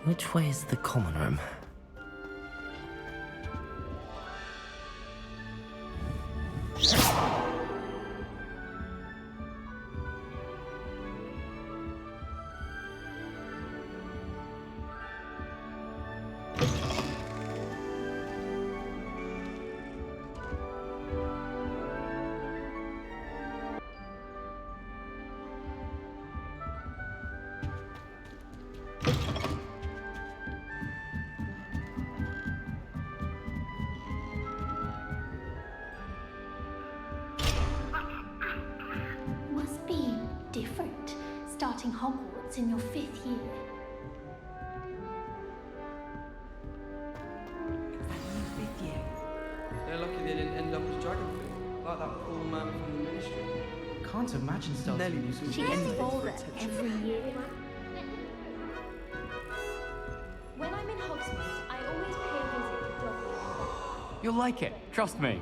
Which way is the common room? Must be different, starting Hogwarts in your 5th year. Fifth year. They're lucky they didn't end up as dragonfly, like that poor man from the ministry. Can't imagine starting Nelly new was school. She Yeah. gets Yeah. bolder Yeah. every year. When I'm in Hogsmeade, I always pay a visit to Dudley. You'll like it, trust me.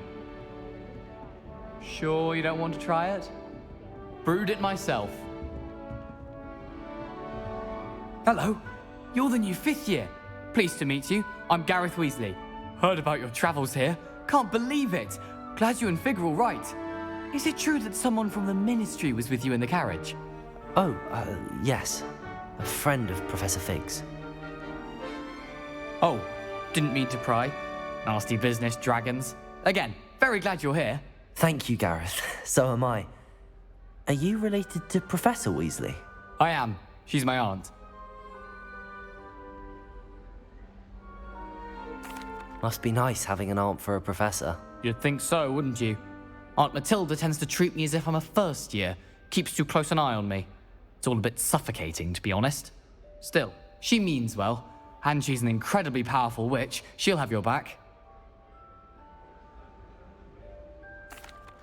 Sure you don't want to try it? Brewed it myself. Hello, you're the new 5th year. Pleased to meet you. I'm Gareth Weasley. Heard about your travels here. Can't believe it. Glad you and Fig are all right. Is it true that someone from the Ministry was with you in the carriage? Oh, yes. A friend of Professor Fig's. Oh, didn't mean to pry. Nasty business, dragons. Again, very glad you're here. Thank you, Gareth. So am I. Are you related to Professor Weasley? I am. She's my aunt. Must be nice having an aunt for a professor. You'd think so, wouldn't you? Aunt Matilda tends to treat me as if I'm a first year. Keeps too close an eye on me. It's all a bit suffocating, to be honest. Still, she means well. And she's an incredibly powerful witch. She'll have your back.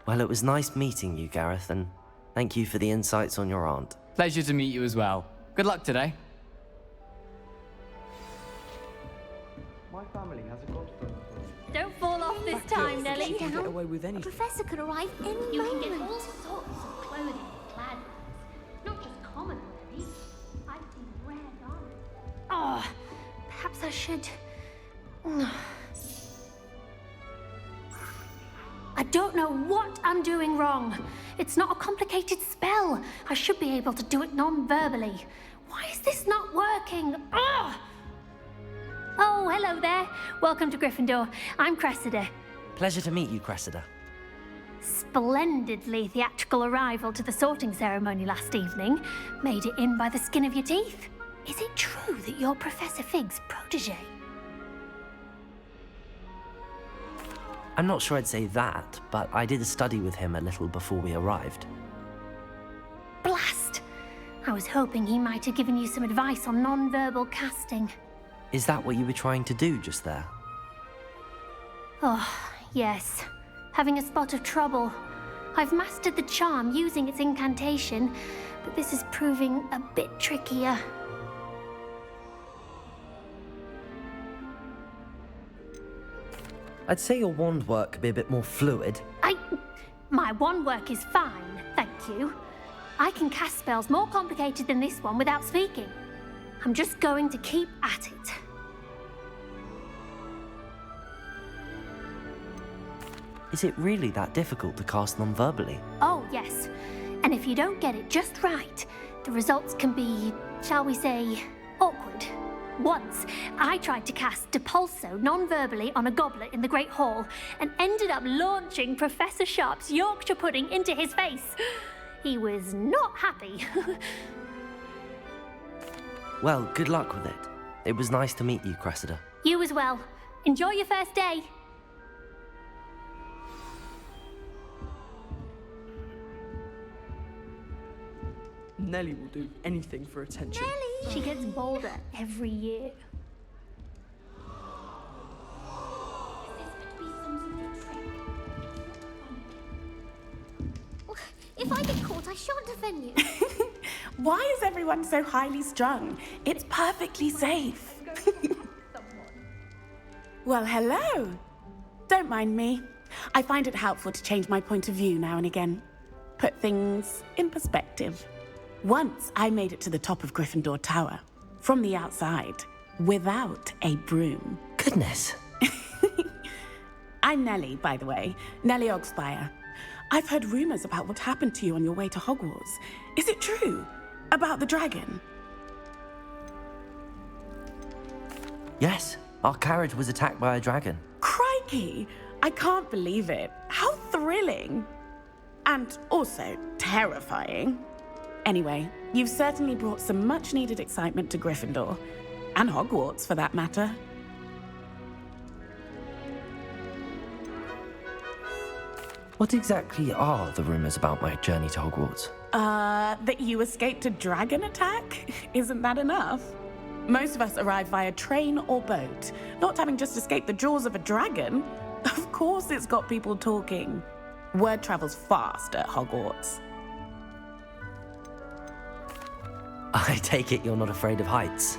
Well, it was nice meeting you, Gareth, and thank you for the insights on your aunt. Pleasure to meet you as well. Good luck today. My family has a godfather. Don't fall off this time, Nelly. You can get away with A anything. professor could arrive any You can get moment. all sorts of clothing and clad ones. Not just common clothing. I've seen rare garments. Oh, perhaps I should... I don't know what I'm doing wrong. It's not a complicated spell. I should be able to do it non-verbally. Why is this not working? Ugh! Oh, hello there. Welcome to Gryffindor. I'm Cressida. Pleasure to meet you, Cressida. Splendidly theatrical arrival to the sorting ceremony last evening. Made it in by the skin of your teeth. Is it true that you're Professor Fig's protege? I'm not sure I'd say that, but I did study with him a little before we arrived. Blast! I was hoping he might have given you some advice on non-verbal casting. Is that what you were trying to do just there? Oh, yes. Having a spot of trouble. I've mastered the charm using its incantation, but this is proving a bit trickier. I'd say your wand work could be a bit more fluid. My wand work is fine, thank you. I can cast spells more complicated than this one without speaking. I'm just going to keep at it. Is it really that difficult to cast non-verbally? Oh, yes. And if you don't get it just right, the results can be, shall we say, awkward. Once, I tried to cast Depulso non-verbally on a goblet in the Great Hall and ended up launching Professor Sharp's Yorkshire pudding into his face. He was not happy. Well, good luck with it. It was nice to meet you, Cressida. You as well. Enjoy your first day. Nelly will do anything for attention. Nelly! She gets bolder every year. If I get caught, I shan't offend you. Why is everyone so highly strung? It's perfectly safe. Well, hello. Don't mind me. I find it helpful to change my point of view now and again. Put things in perspective. Once I made it to the top of Gryffindor Tower, from the outside. without a broom. Goodness. I'm Nellie, by the way. Nellie Ogspire. I've heard rumors about what happened to you on your way to Hogwarts. Is it true? About the dragon? Yes, our carriage was attacked by a dragon. Crikey! I can't believe it. How thrilling! And also terrifying. Anyway, you've certainly brought some much-needed excitement to Gryffindor. And Hogwarts, for that matter. What exactly are the rumors about my journey to Hogwarts? That you escaped a dragon attack? Isn't that enough? Most of us arrive via train or boat, not having just escaped the jaws of a dragon. Of course it's got people talking. Word travels fast at Hogwarts. I take it you're not afraid of heights.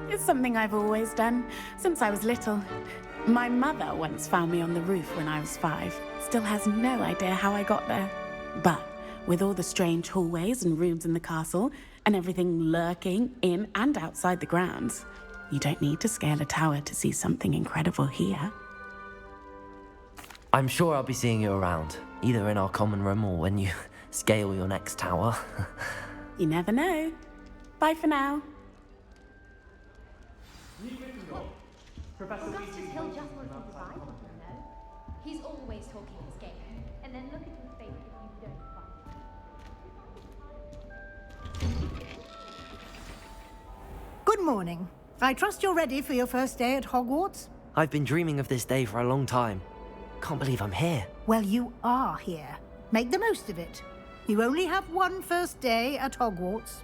It's something I've always done, since I was little. My mother once found me on the roof when I was 5. Still has no idea how I got there. But with all the strange hallways and rooms in the castle, and everything lurking in and outside the grounds, you don't need to scale a tower to see something incredible here. I'm sure I'll be seeing you around, either in our common room or when you scale your next tower. You never know. Bye for now. Augustus Hill just wants you to buy one, you know. He's always talking his game. And then look at his face if you don't buy it. Good morning. I trust you're ready for your first day at Hogwarts? I've been dreaming of this day for a long time. Can't believe I'm here. Well, you are here. Make the most of it. You only have one first day at Hogwarts.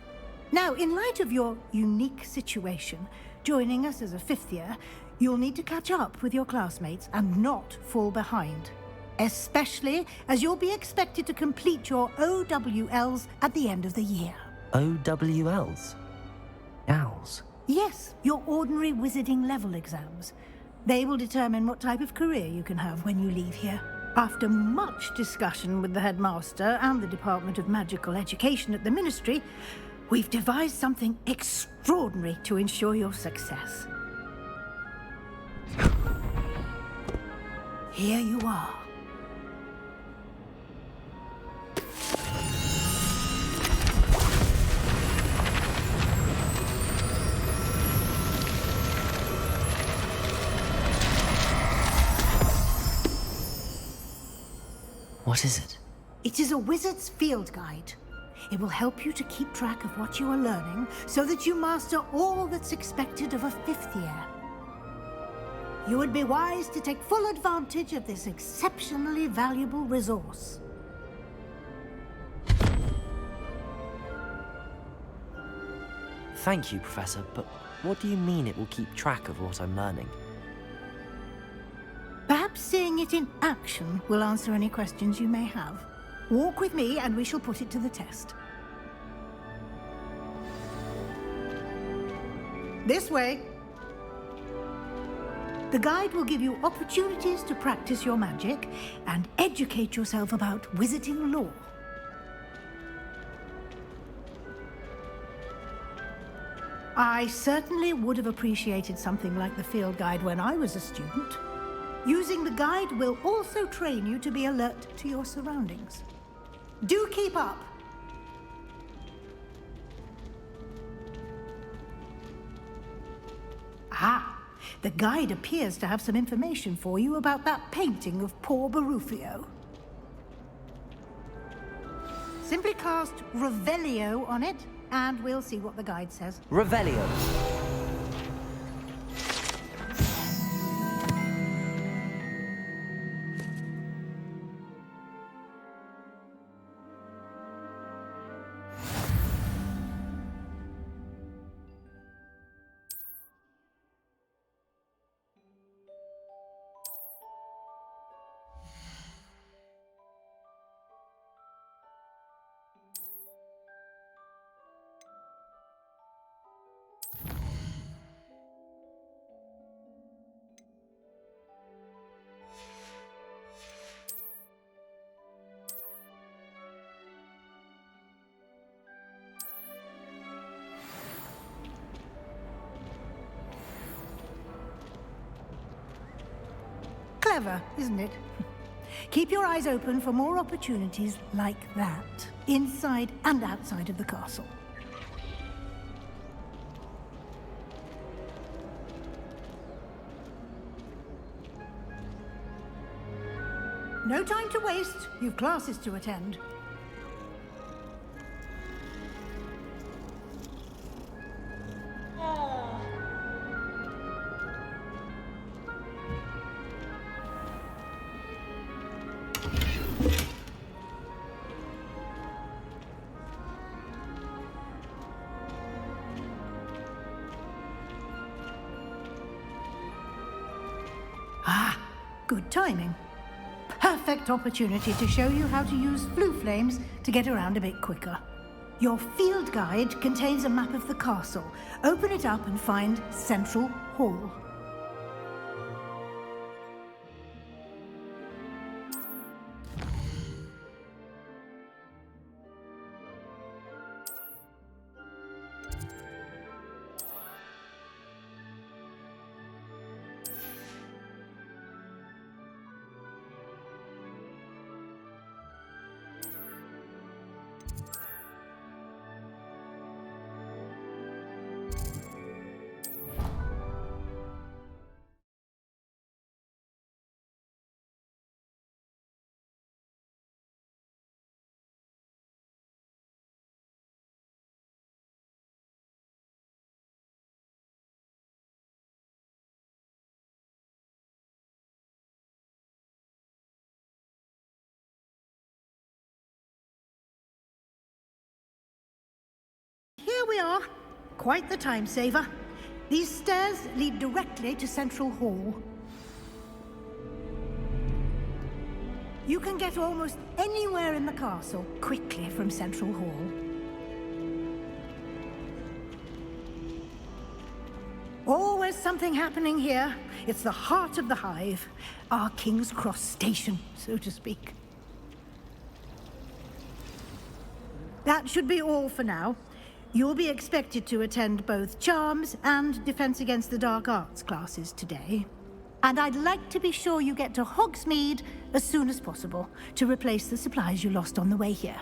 Now, in light of your unique situation, joining us as a 5th year, you'll need to catch up with your classmates and not fall behind. Especially as you'll be expected to complete your OWLs at the end of the year. OWLs? Owls? Yes, your ordinary wizarding level exams. They will determine what type of career you can have when you leave here. After much discussion with the headmaster and the Department of Magical Education at the Ministry, we've devised something extraordinary to ensure your success. Here you are. What is it? It is a wizard's field guide. It will help you to keep track of what you are learning so that you master all that's expected of a 5th year. You would be wise to take full advantage of this exceptionally valuable resource. Thank you, Professor, but what do you mean it will keep track of what I'm learning? Perhaps seeing it in action will answer any questions you may have. Walk with me and we shall put it to the test. This way. The guide will give you opportunities to practice your magic and educate yourself about wizarding lore. I certainly would have appreciated something like the field guide when I was a student. Using the guide will also train you to be alert to your surroundings. Do keep up! Ah, the guide appears to have some information for you about that painting of poor Barufio. Simply cast Revelio on it, and we'll see what the guide says. Revelio. clever, isn't it? Keep your eyes open for more opportunities like that, inside and outside of the castle. No time to waste. You've classes to attend. Ah, good timing. Perfect opportunity to show you how to use flue flames to get around a bit quicker. Your field guide contains a map of the castle. Open it up and find Central Hall. Here we are. Quite the time saver. These stairs lead directly to Central Hall. You can get almost anywhere in the castle quickly from Central Hall. Always something happening here. It's the heart of the hive. Our King's Cross station, so to speak. That should be all for now. You'll be expected to attend both Charms and Defense Against the Dark Arts classes today. And I'd like to be sure you get to Hogsmeade as soon as possible to replace the supplies you lost on the way here.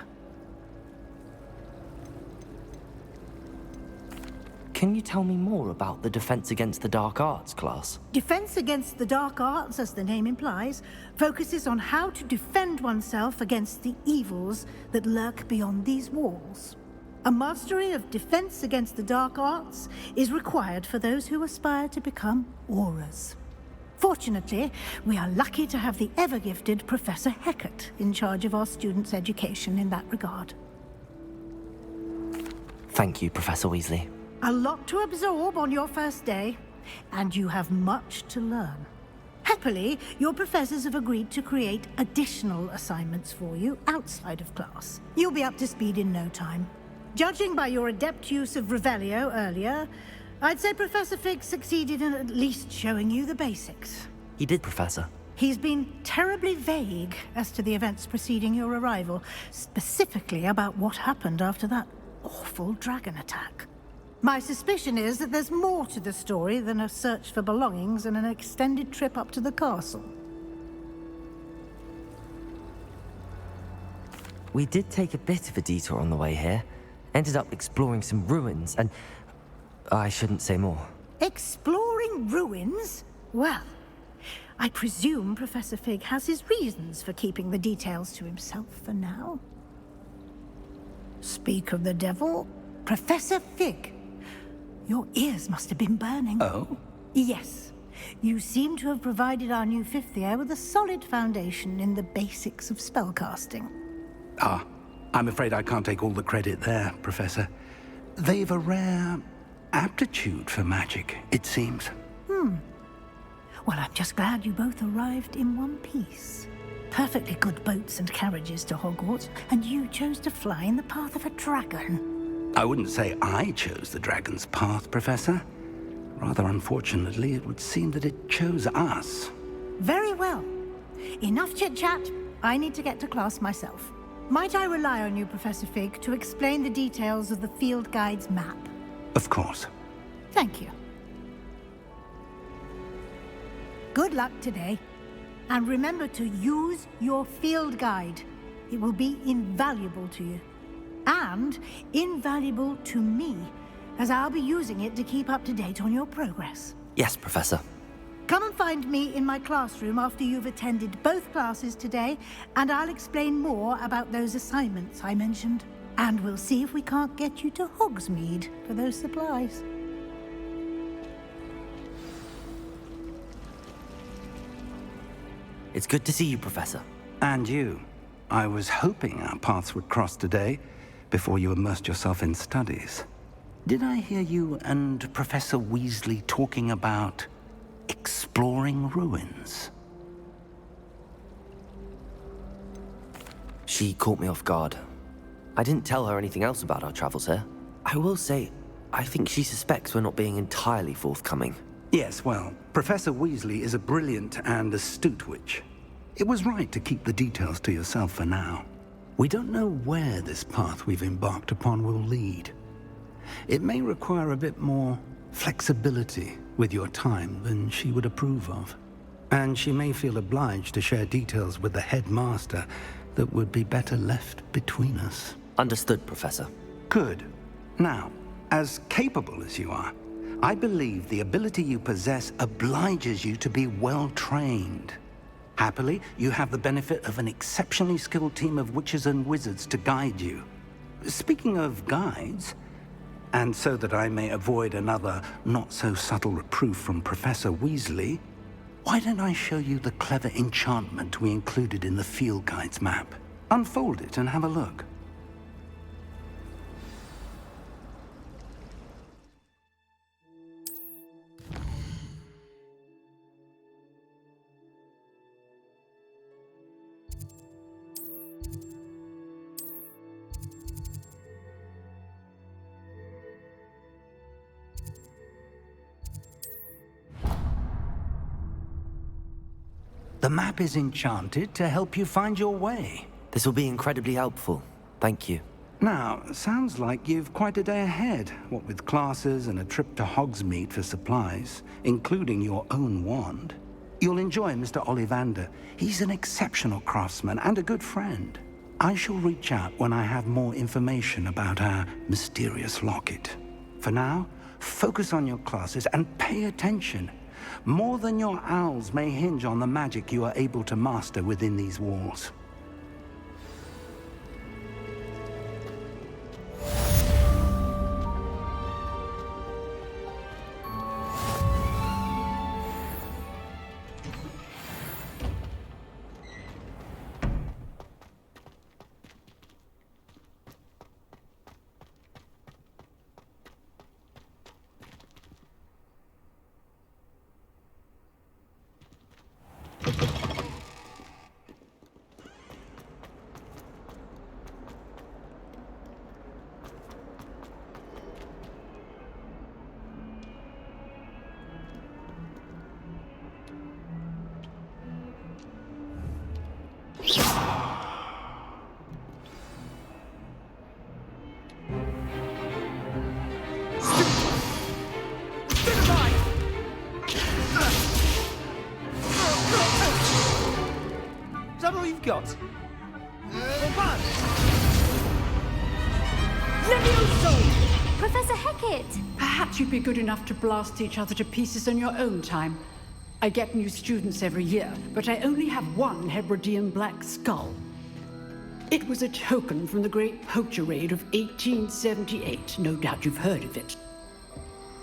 Can you tell me more about the Defense Against the Dark Arts class? Defense Against the Dark Arts, as the name implies, focuses on how to defend oneself against the evils that lurk beyond these walls. A mastery of Defense Against the Dark Arts is required for those who aspire to become Auras. Fortunately, we are lucky to have the ever-gifted Professor Hecat in charge of our students' education in that regard. Thank you, Professor Weasley. A lot to absorb on your first day, and you have much to learn. Happily, your professors have agreed to create additional assignments for you outside of class. You'll be up to speed in no time. Judging by your adept use of Revelio earlier, I'd say Professor Fig succeeded in at least showing you the basics. He did, Professor. He's been terribly vague as to the events preceding your arrival, specifically about what happened after that awful dragon attack. My suspicion is that there's more to the story than a search for belongings and an extended trip up to the castle. We did take a bit of a detour on the way here. Ended up exploring some ruins, and I shouldn't say more. Exploring ruins? Well, I presume Professor Fig has his reasons for keeping the details to himself for now. Speak of the devil, Professor Fig. Your ears must have been burning. Oh? Yes. You seem to have provided our new fifth year with a solid foundation in the basics of spellcasting. Ah, I'm afraid I can't take all the credit there, Professor. They've a rare aptitude for magic, it seems. Well, I'm just glad you both arrived in one piece. Perfectly good boats and carriages to Hogwarts, and you chose to fly in the path of a dragon. I wouldn't say I chose the dragon's path, Professor. Rather unfortunately, it would seem that it chose us. Very well. Enough chit-chat. I need to get to class myself. Might I rely on you, Professor Fig, to explain the details of the field guide's map? Of course. Thank you. Good luck today. And remember to use your field guide. It will be invaluable to you. And invaluable to me, as I'll be using it to keep up to date on your progress. Yes, Professor. Come and find me in my classroom after you've attended both classes today, and I'll explain more about those assignments I mentioned. And we'll see if we can't get you to Hogsmeade for those supplies. It's good to see you, Professor. And you. I was hoping our paths would cross today, before you immersed yourself in studies. Did I hear you and Professor Weasley talking about exploring ruins? She caught me off guard. I didn't tell her anything else about our travels here. I will say, I think she suspects we're not being entirely forthcoming. Yes, well, Professor Weasley is a brilliant and astute witch. It was right to keep the details to yourself for now. We don't know where this path we've embarked upon will lead. It may require a bit more flexibility with your time than she would approve of. And she may feel obliged to share details with the headmaster that would be better left between us. Understood, Professor. Good. Now, as capable as you are, I believe the ability you possess obliges you to be well-trained. Happily, you have the benefit of an exceptionally skilled team of witches and wizards to guide you. Speaking of guides, and so that I may avoid another not-so-subtle reproof from Professor Weasley, why don't I show you the clever enchantment we included in the field guide's map? Unfold it and have a look. The map is enchanted to help you find your way. This will be incredibly helpful. Thank you. Now, sounds like you've quite a day ahead, what with classes and a trip to Hogsmeade for supplies, including your own wand. You'll enjoy Mr. Ollivander. He's an exceptional craftsman and a good friend. I shall reach out when I have more information about our mysterious locket. For now, focus on your classes and pay attention. More than your owls may hinge on the magic you are able to master within these walls. Is that all you've got? Levioso! Professor Hecat! Perhaps you'd be good enough to blast each other to pieces on your own time. I get new students every year, but I only have one Hebridean black skull. It was a token from the Great Poacher Raid of 1878. No doubt you've heard of it.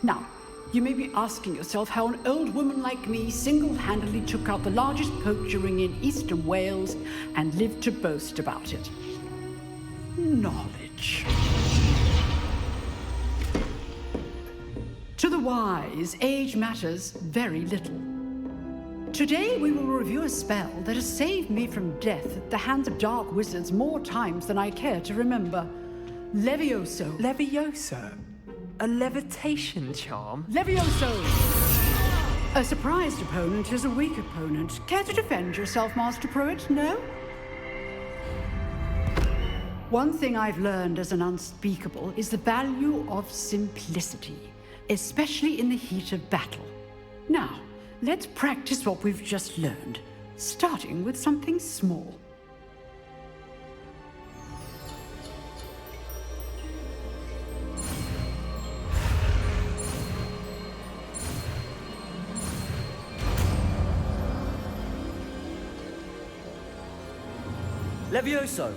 Now, you may be asking yourself how an old woman like me single-handedly took out the largest poacher ring in eastern Wales and lived to boast about it. Knowledge. To the wise, age matters very little. Today we will review a spell that has saved me from death at the hands of dark wizards more times than I care to remember. Levioso. Levioso? A levitation charm? Levioso! A surprised opponent is a weak opponent. Care to defend yourself, Master Pruitt? No? One thing I've learned as an unspeakable is the value of simplicity, especially in the heat of battle. Now, let's practice what we've just learned. starting with something small. Levioso!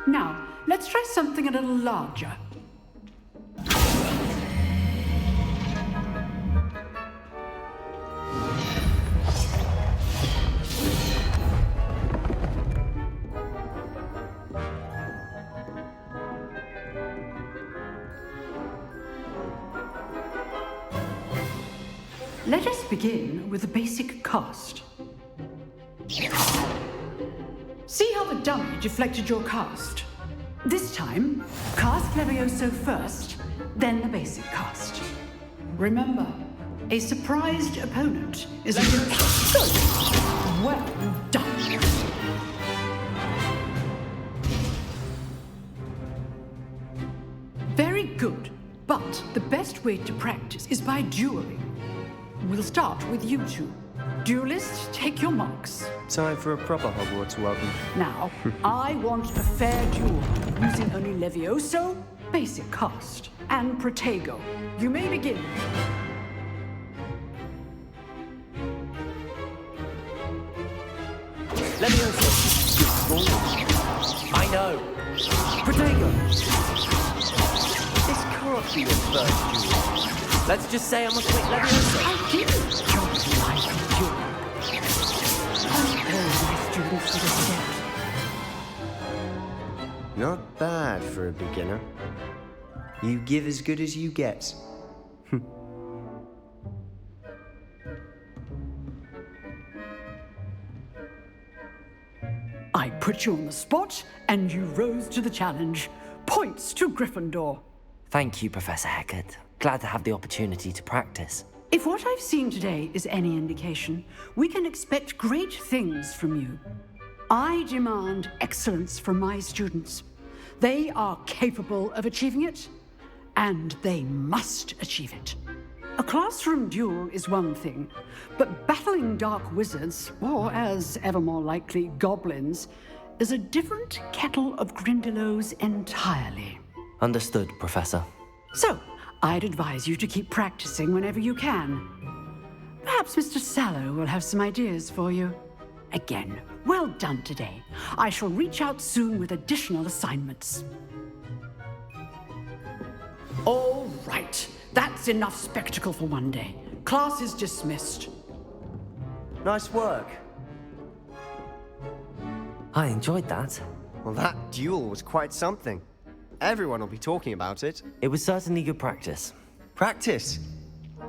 Now, let's try something a little larger. Let us begin with the basic cast. See how the dummy deflected your cast? This time, cast Levioso first, then the basic cast. Remember, a surprised opponent is a good. Well done. Very good, but the best way to practice is by dueling. We'll start with you two. Duelists, take your marks. Time for a proper Hogwarts welcome. Now, I want a fair duel, using only Levioso, basic cast, and Protego. You may begin. Levioso! I know! Protego! This can't be your first duel. Let's just say I'm a quick Levioso. I didn't jump like you. All my students would accept. Not bad for a beginner. You give as good as you get. I put you on the spot, and you rose to the challenge. Points to Gryffindor. Thank you, Professor Hecat. Glad to have the opportunity to practice. If what I've seen today is any indication, we can expect great things from you. I demand excellence from my students. They are capable of achieving it, and they must achieve it. A classroom duel is one thing, but battling dark wizards, or as ever more likely, goblins, is a different kettle of Grindylows entirely. Understood, Professor. So, I'd advise you to keep practicing whenever you can. Perhaps Mr. Sallow will have some ideas for you. Again, well done today. I shall reach out soon with additional assignments. All right, that's enough spectacle for one day. Class is dismissed. Nice work. I enjoyed that. Well, that duel was quite something. Everyone will be talking about it. It was certainly good practice. Practice?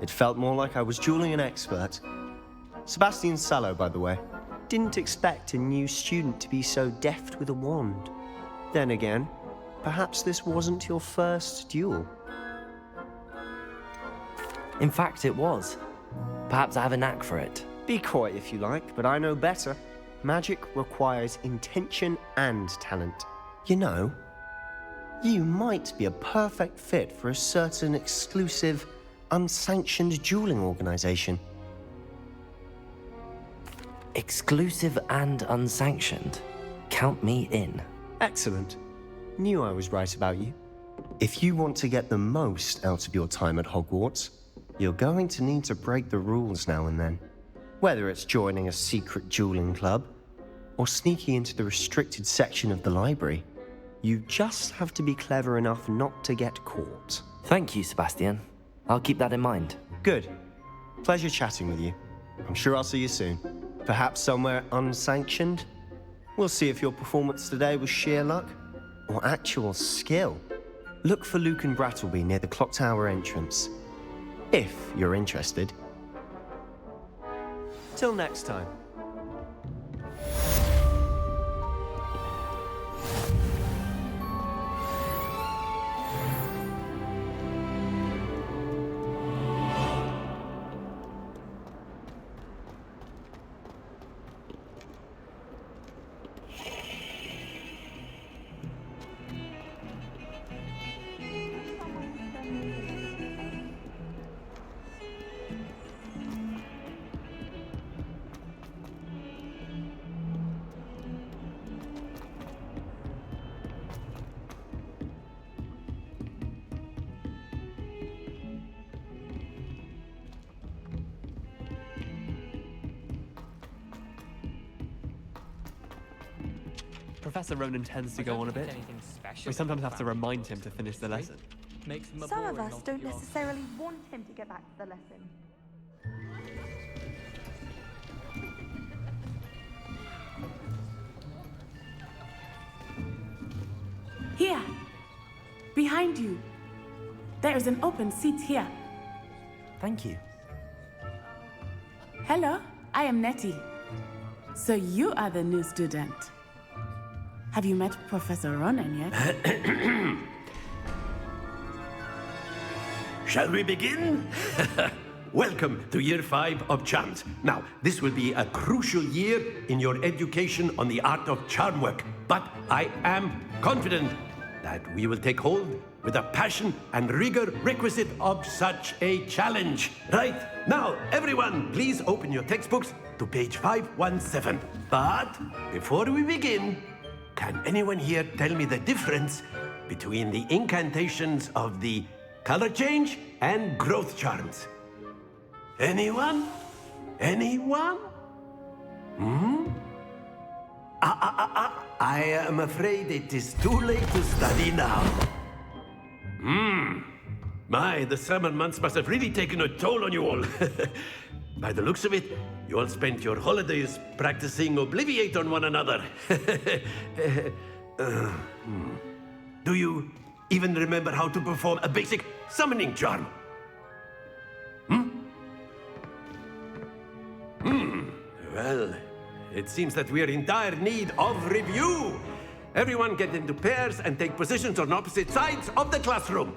It felt more like I was dueling an expert. Sebastian Sallow, by the way. Didn't expect a new student to be so deft with a wand. Then again, perhaps this wasn't your first duel. In fact, it was. Perhaps I have a knack for it. Be coy if you like, but I know better. Magic requires intention and talent. You know, you might be a perfect fit for a certain exclusive, unsanctioned dueling organization. Exclusive and unsanctioned. Count me in. Excellent. Knew I was right about you. If you want to get the most out of your time at Hogwarts, you're going to need to break the rules now and then. Whether it's joining a secret dueling club, or sneaking into the restricted section of the library, you just have to be clever enough not to get caught. Thank you, Sebastian. I'll keep that in mind. Good. Pleasure chatting with you. I'm sure I'll see you soon. Perhaps somewhere unsanctioned? We'll see if your performance today was sheer luck or actual skill. Look for Luke and Brattleby near the clock tower entrance, if you're interested. Till next time. Professor Ronan tends to go on a bit. We sometimes have to remind him to finish the lesson. Some of us don't necessarily want him to get back to the lesson. Here, behind you. There is an open seat here. Thank you. Hello, I am Nettie. So you are the new student. Have you met Professor Ronan yet? Shall we begin? Welcome to Year 5 of Charms. Now, this will be a crucial year in your education on the art of charm work, but I am confident that we will take hold with the passion and rigor requisite of such a challenge. Right, now, everyone, please open your textbooks to page 517. But before we begin, can anyone here tell me the difference between the incantations of the color change and growth charms? Anyone? Anyone? I am afraid it is too late to study now. My, the summer months must have really taken a toll on you all. By the looks of it, you all spent your holidays practicing Obliviate on one another. Do you even remember how to perform a basic summoning charm? Well, it seems that we are in dire need of review. Everyone get into pairs and take positions on opposite sides of the classroom.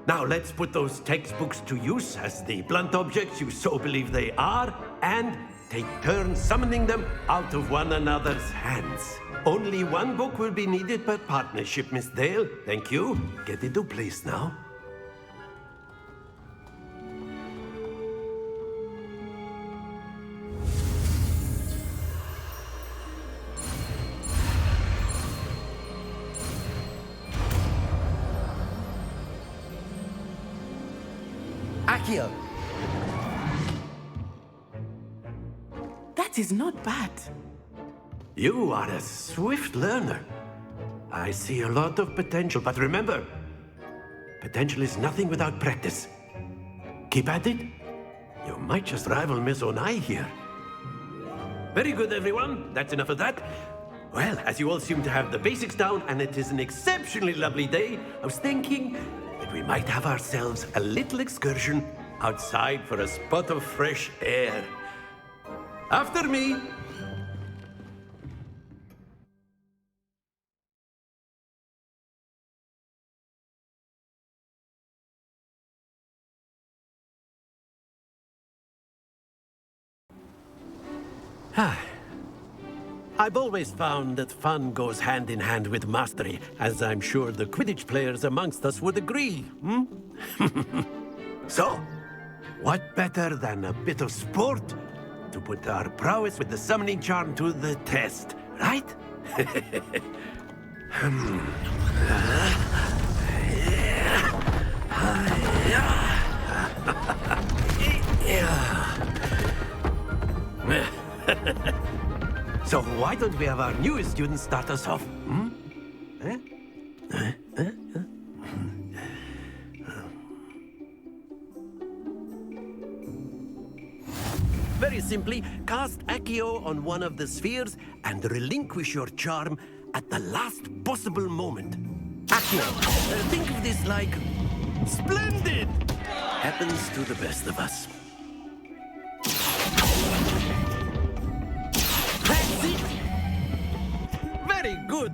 Now let's put those textbooks to use as the blunt objects you so believe they are, and take turns summoning them out of one another's hands. Only one book will be needed per partnership, Miss Dale. Thank you. Get into place now. Accio! That is not bad. You are a swift learner. I see a lot of potential, but remember, potential is nothing without practice. Keep at it. You might just rival Miss Onai here. Very good, everyone. That's enough of that. Well, as you all seem to have the basics down, and it is an exceptionally lovely day, I was thinking that we might have ourselves a little excursion outside for a spot of fresh air. After me. I've always found that fun goes hand in hand with mastery, as I'm sure the Quidditch players amongst us would agree. So, what better than a bit of sport to put our prowess with the summoning charm to the test, right? So why don't we have our newest student start us off? Very simply, cast Accio on one of the spheres and relinquish your charm at the last possible moment. Accio, think of this like splendid! Happens to the best of us. That's it! Very good!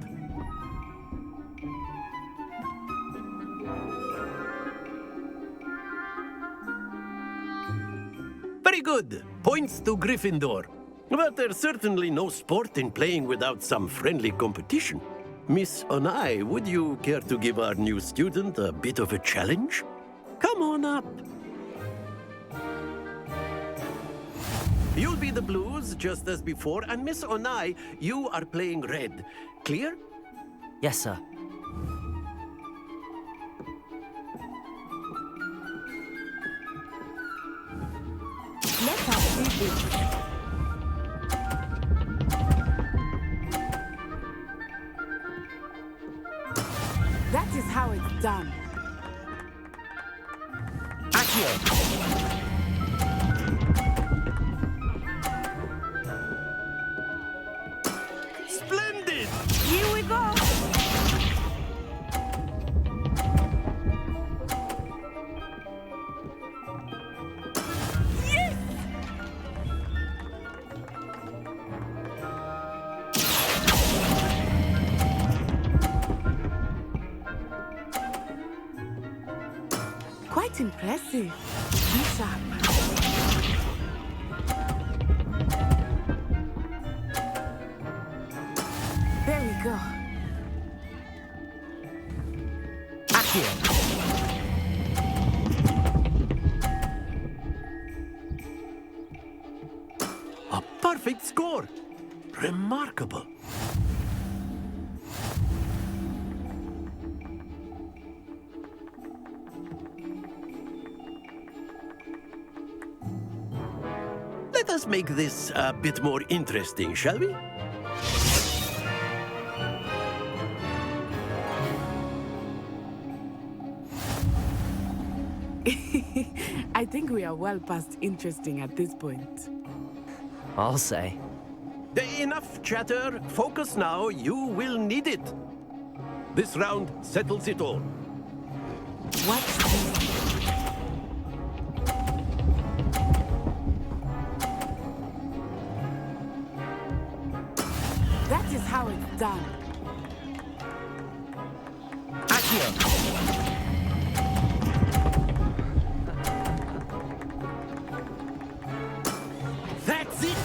Very good. Points to Gryffindor. But there's certainly no sport in playing without some friendly competition. Miss Onai, would you care to give our new student a bit of a challenge? Come on up. You'll be the blues, just as before, and Miss Onai, you are playing red. Clear? Yes, sir. Let us do this. That is how it's done. Splendid! Here we go. Yes! Quite impressive. Keep up. There we go. A perfect score! Remarkable. Let us make this a bit more interesting, shall we? I think we are well past interesting at this point. I'll say. Enough chatter. Focus now. You will need it. This round settles it all. What's this? That is how it's done. That's it!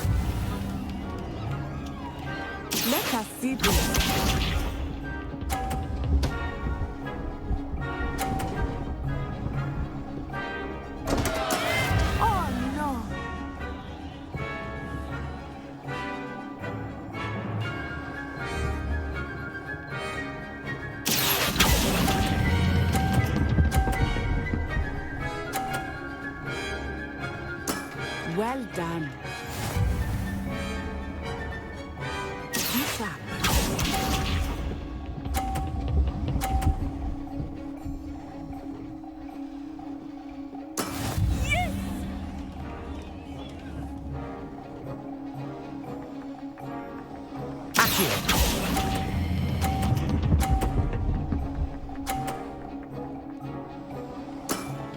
Let us see this. Oh no! Well done. Keep up. Yes!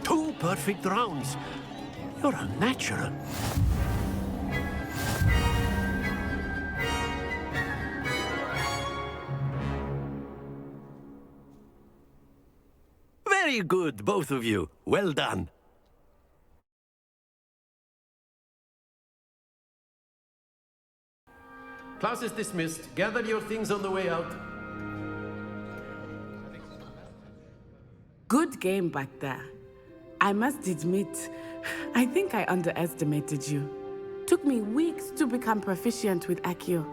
Two perfect rounds. You're a natural. Very good, both of you. Well done. Class is dismissed. Gather your things on the way out. Good game back there. I must admit, I think I underestimated you. Took me weeks to become proficient with Accio.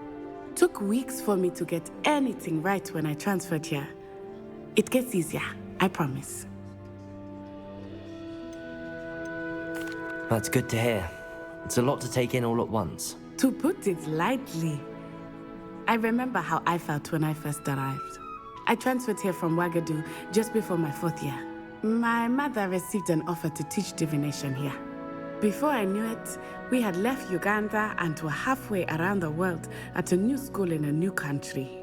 Took weeks for me to get anything right when I transferred here. It gets easier, I promise. That's good to hear. It's a lot to take in all at once. To put it lightly, I remember how I felt when I first arrived. I transferred here from Ouagadougou just before my 4th year. My mother received an offer to teach divination here. Before I knew it, we had left Uganda and were halfway around the world at a new school in a new country.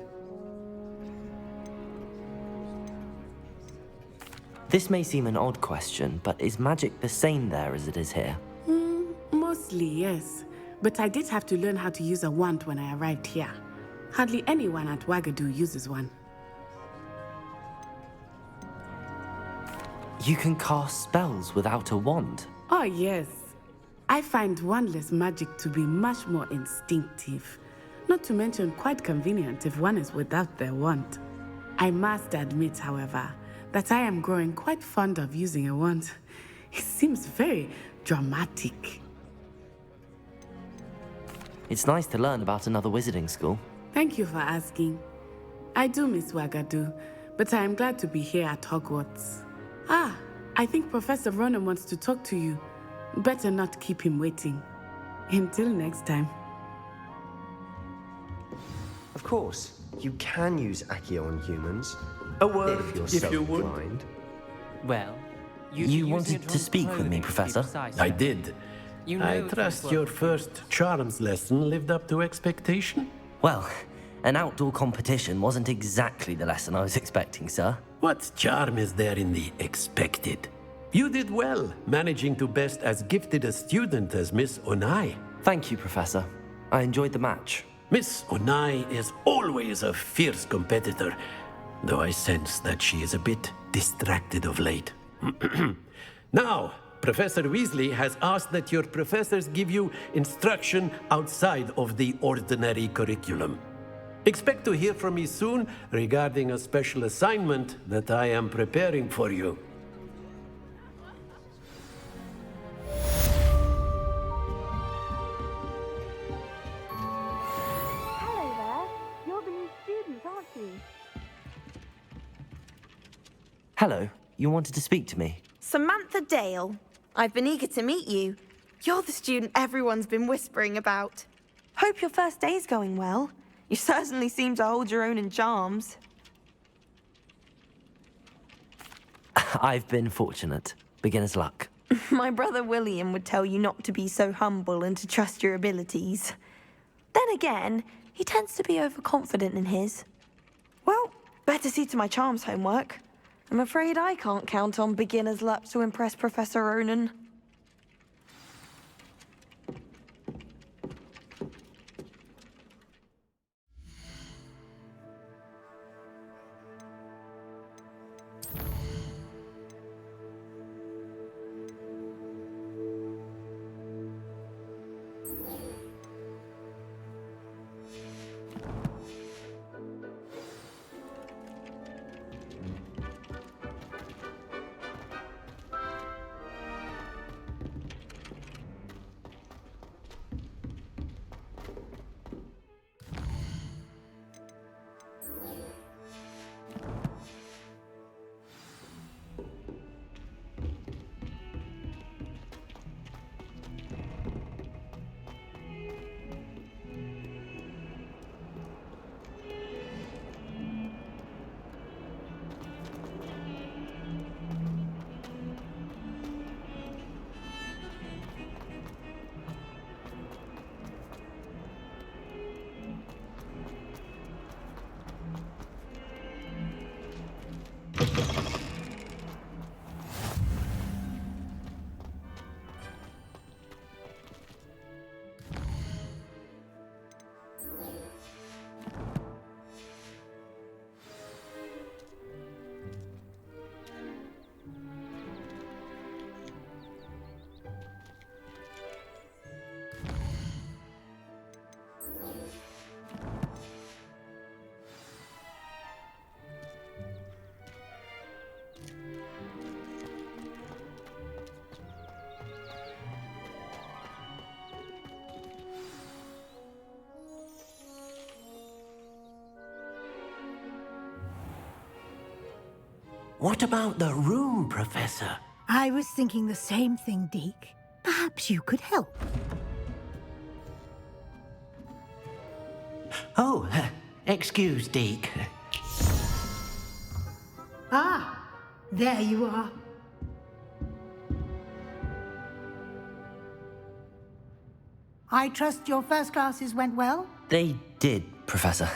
This may seem an odd question, but is magic the same there as it is here? Mostly, yes. But I did have to learn how to use a wand when I arrived here. Hardly anyone at Ouagadougou uses one. You can cast spells without a wand? Oh, yes. I find wandless magic to be much more instinctive. Not to mention quite convenient if one is without their wand. I must admit, however, that I am growing quite fond of using a wand. It seems very dramatic. It's nice to learn about another wizarding school. Thank you for asking. I do miss Ouagadougou, but I am glad to be here at Hogwarts. Ah, I think Professor Ronan wants to talk to you. Better not keep him waiting. Until next time. Of course, you can use Accio on humans, A word, If you're if so you would. inclined. Well, You wanted to speak with me, Professor? I did. You I know trust things your work. first charms lesson lived up to expectation. Well, an outdoor competition wasn't exactly the lesson I was expecting, sir. What charm is there in the expected? You did well, managing to best as gifted a student as Miss Onai. Thank you, Professor. I enjoyed the match. Miss Onai is always a fierce competitor, though I sense that she is a bit distracted of late. Now, Professor Weasley has asked that your professors give you instruction outside of the ordinary curriculum. Expect to hear from me soon regarding a special assignment that I am preparing for you. Hello there. You're the new student, aren't you? Hello, you wanted to speak to me? Samantha Dale. I've been eager to meet you. You're the student everyone's been whispering about. Hope your first day's going well. You certainly seem to hold your own in charms. I've been fortunate. Beginner's luck. My brother William would tell you not to be so humble and to trust your abilities. Then again, he tends to be overconfident in his. Well, better see to my charms homework. I'm afraid I can't count on beginner's luck to impress Professor Ronan. What about the room, Professor? I was thinking the same thing, Deke. Perhaps you could help. Oh, excuse, Deke. Ah, there you are. I trust your first classes went well? They did, Professor.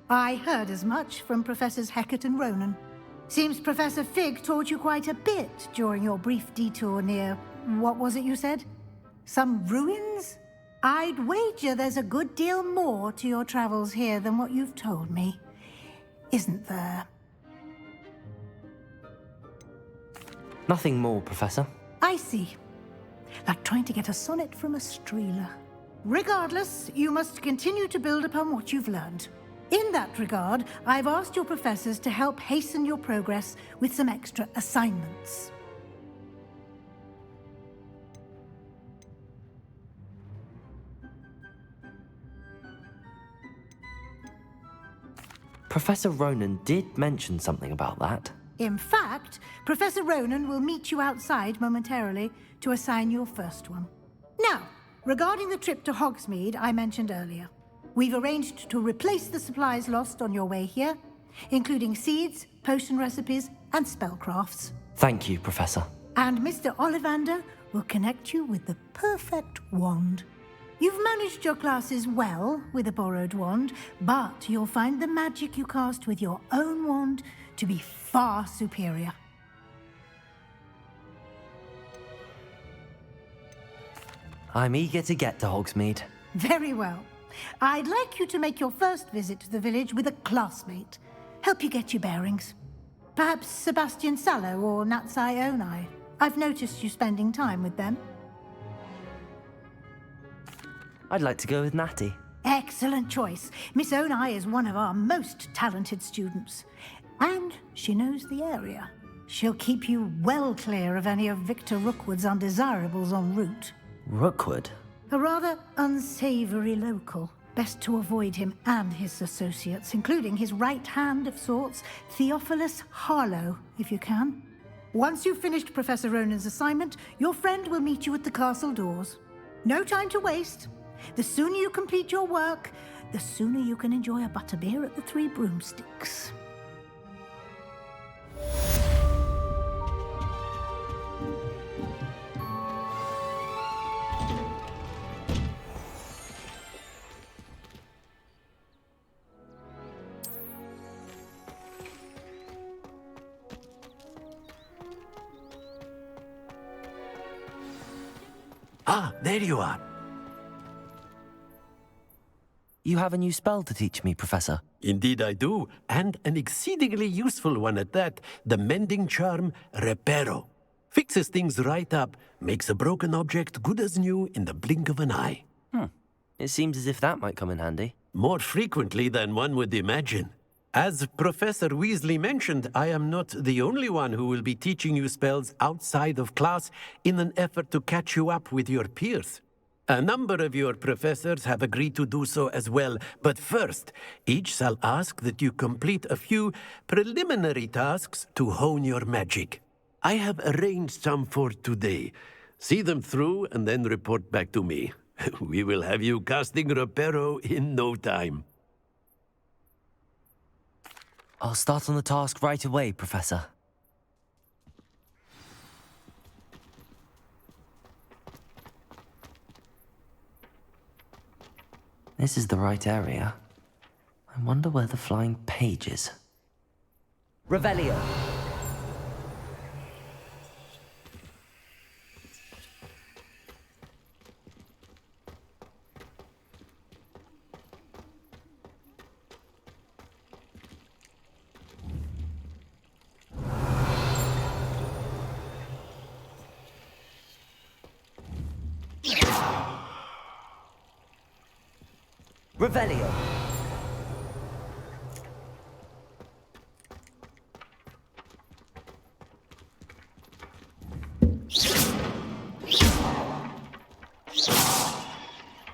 I heard as much from Professors Hecat and Ronan. Seems Professor Fig taught you quite a bit during your brief detour near... what was it you said? Some ruins? I'd wager there's a good deal more to your travels here than what you've told me. Isn't there? Nothing more, Professor. I see. Like trying to get a sonnet from a streeler. Regardless, you must continue to build upon what you've learned. In that regard, I've asked your professors to help hasten your progress with some extra assignments. Professor Ronan did mention something about that. In fact, Professor Ronan will meet you outside momentarily to assign your first one. Now, regarding the trip to Hogsmeade I mentioned earlier, we've arranged to replace the supplies lost on your way here, including seeds, potion recipes, and spellcrafts. Thank you, Professor. And Mr. Ollivander will connect you with the perfect wand. You've managed your classes well with a borrowed wand, but you'll find the magic you cast with your own wand to be far superior. I'm eager to get to Hogsmeade. Very well. I'd like you to make your first visit to the village with a classmate. Help you get your bearings. Perhaps Sebastian Sallow or Natsai Onai. I've noticed you spending time with them. I'd like to go with Natty. Excellent choice. Miss Onai is one of our most talented students. And she knows the area. She'll keep you well clear of any of Victor Rookwood's undesirables en route. Rookwood? A rather unsavory local. Best to avoid him and his associates, including his right hand of sorts, Theophilus Harlow, if you can. Once you've finished Professor Ronan's assignment, your friend will meet you at the castle doors. No time to waste. The sooner you complete your work, the sooner you can enjoy a butterbeer at the Three Broomsticks. Ah, there you are. You have a new spell to teach me, Professor. Indeed I do, and an exceedingly useful one at that. The mending charm, Reparo. Fixes things right up, makes a broken object good as new in the blink of an eye. It seems as if that might come in handy. More frequently than one would imagine. As Professor Weasley mentioned, I am not the only one who will be teaching you spells outside of class in an effort to catch you up with your peers. A number of your professors have agreed to do so as well, but first, each shall ask that you complete a few preliminary tasks to hone your magic. I have arranged some for today. See them through and then report back to me. We will have you casting Reparo in no time. I'll start on the task right away, Professor. This is the right area. I wonder where the flying page is. Revelio. Revelio.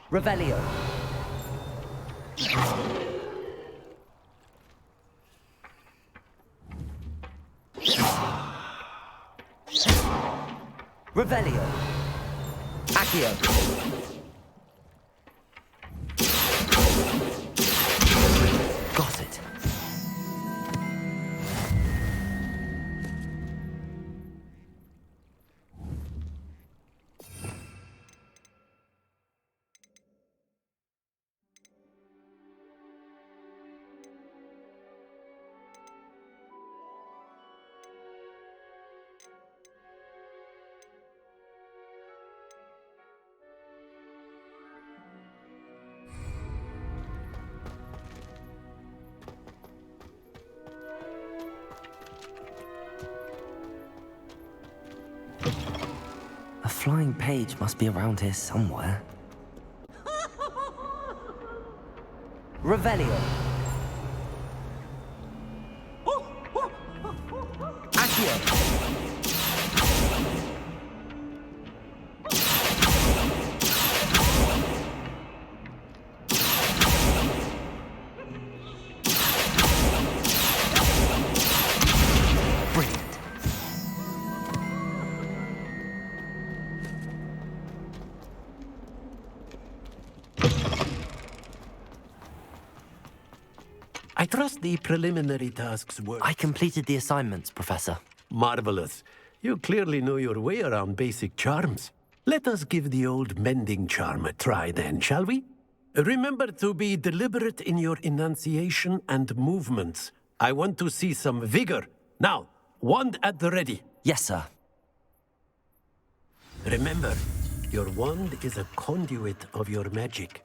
Revelio. Revelio. Accio. Got it. A flying page must be around here somewhere. Revelio. Accio. I trust the preliminary tasks were... I completed the assignments, Professor. Marvelous. You clearly know your way around basic charms. Let us give the old mending charm a try then, shall we? Remember to be deliberate in your enunciation and movements. I want to see some vigor. Now, wand at the ready. Yes, sir. Remember, your wand is a conduit of your magic.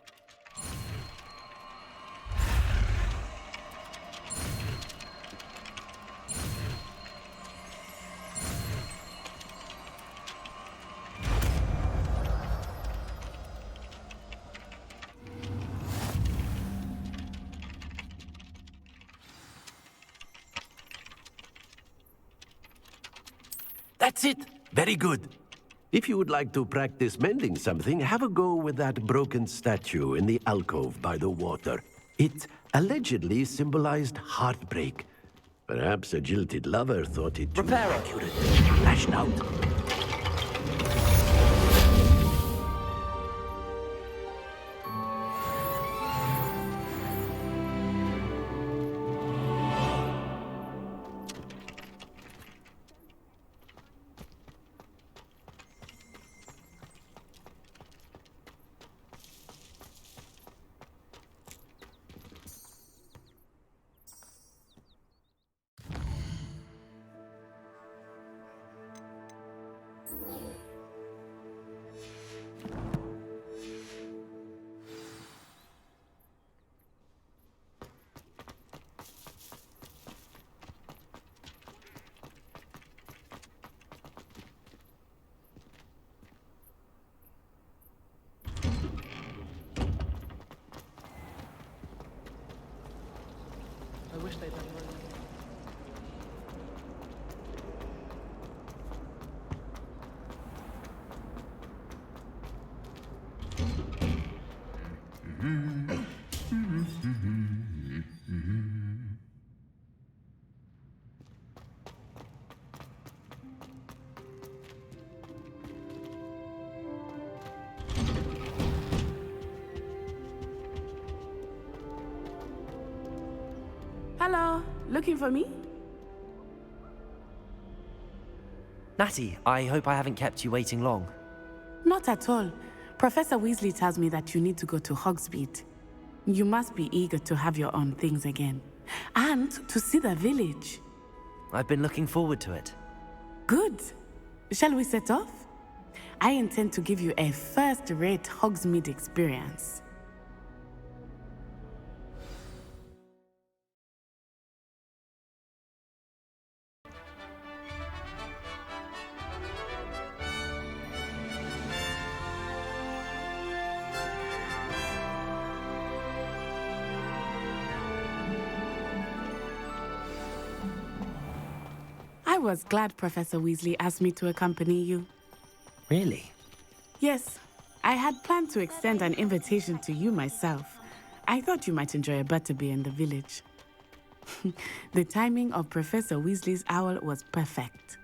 That's it. Very good. If you would like to practice mending something, have a go with that broken statue in the alcove by the water. It allegedly symbolized heartbreak. Perhaps a jilted lover thought it too accurate and lashed out. I wish they'd done more. Hello, looking for me? Natty, I hope I haven't kept you waiting long. Not at all. Professor Weasley tells me that you need to go to Hogsmeade. You must be eager to have your own things again. And to see the village. I've been looking forward to it. Good. Shall we set off? I intend to give you a first-rate Hogsmeade experience. I was glad Professor Weasley asked me to accompany you. Really? Yes, I had planned to extend an invitation to you myself. I thought you might enjoy a butterbeer in the village. The timing of Professor Weasley's owl was perfect.